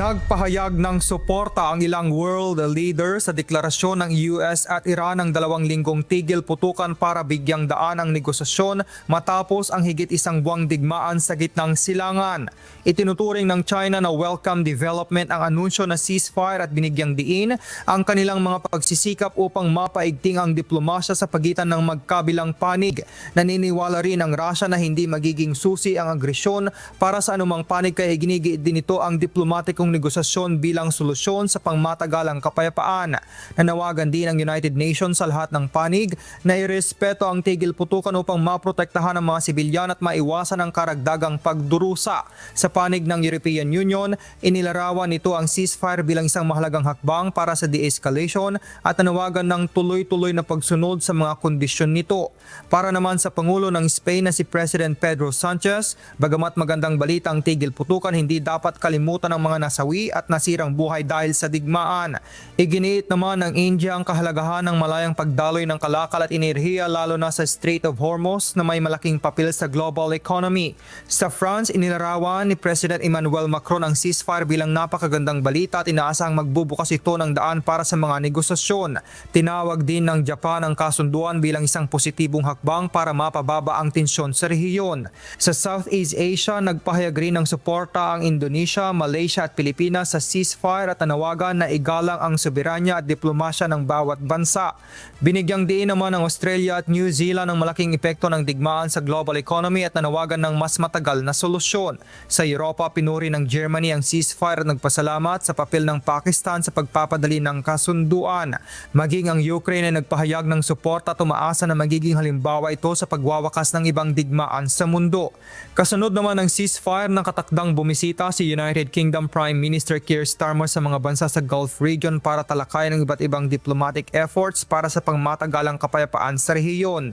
Nagpahayag ng suporta ang ilang world leader sa deklarasyon ng US at Iran ng 2 linggong tigil putukan para bigyang daan ang negosasyon matapos ang higit isang buwang digmaan sa gitnang silangan. Itinuturing ng China na welcome development ang anunsyo na ceasefire at binigyang diin ang kanilang mga pagsisikap upang mapaigting ang diplomasya sa pagitan ng magkabilang panig. Naniniwala rin ang Russia na hindi magiging susi ang agresyon para sa anumang panig kaya ginigiit din ito ang diplomatikong negosasyon bilang solusyon sa pangmatagalang kapayapaan. Nanawagan din ang United Nations sa lahat ng panig na irespeto ang tigil putukan upang maprotektahan ang mga sibilyan at maiwasan ang karagdagang pagdurusa. Sa panig ng European Union, inilarawan nito ang ceasefire bilang isang mahalagang hakbang para sa de-escalation at nanawagan ng tuloy-tuloy na pagsunod sa mga kondisyon nito. Para naman sa Pangulo ng Spain na si President Pedro Sanchez, bagamat magandang balita ang tigil putukan, hindi dapat kalimutan ang mga nasawi at nasirang buhay dahil sa digmaan. Iginiit naman ng India ang kahalagahan ng malayang pagdaloy ng kalakal at enerhiya lalo na sa Strait of Hormuz na may malaking papel sa global economy. Sa France, inilarawan ni President Emmanuel Macron ang ceasefire bilang napakagandang balita at inaasahang magbubukas ito ng daan para sa mga negosasyon. Tinawag din ng Japan ang kasunduan bilang isang positibong hakbang para mapababa ang tensyon sa rehiyon. Sa Southeast Asia, nagpahayag rin ng suporta ang Indonesia, Malaysia at Pilipinas sa ceasefire at nanawagan na igalang ang soberanya at diplomasya ng bawat bansa. Binigyang diin naman ng Australia at New Zealand ang malaking epekto ng digmaan sa global economy at nanawagan ng mas matagal na solusyon. Sa Europa, pinuri ng Germany ang ceasefire at nagpasalamat sa papel ng Pakistan sa pagpapadali ng kasunduan. Maging ang Ukraine ay nagpahayag ng suporta at umaasa na magiging halimbawa ito sa pagwawakas ng ibang digmaan sa mundo. Kasunod naman ng ceasefire ng katakdang bumisita si United Kingdom Prime Minister Keir Starmer sa mga bansa sa Gulf region para talakayan ang iba't ibang diplomatic efforts para sa pangmatagalang kapayapaan sa rehiyon.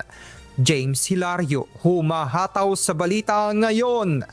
James Hilario, humahataw sa balita ngayon.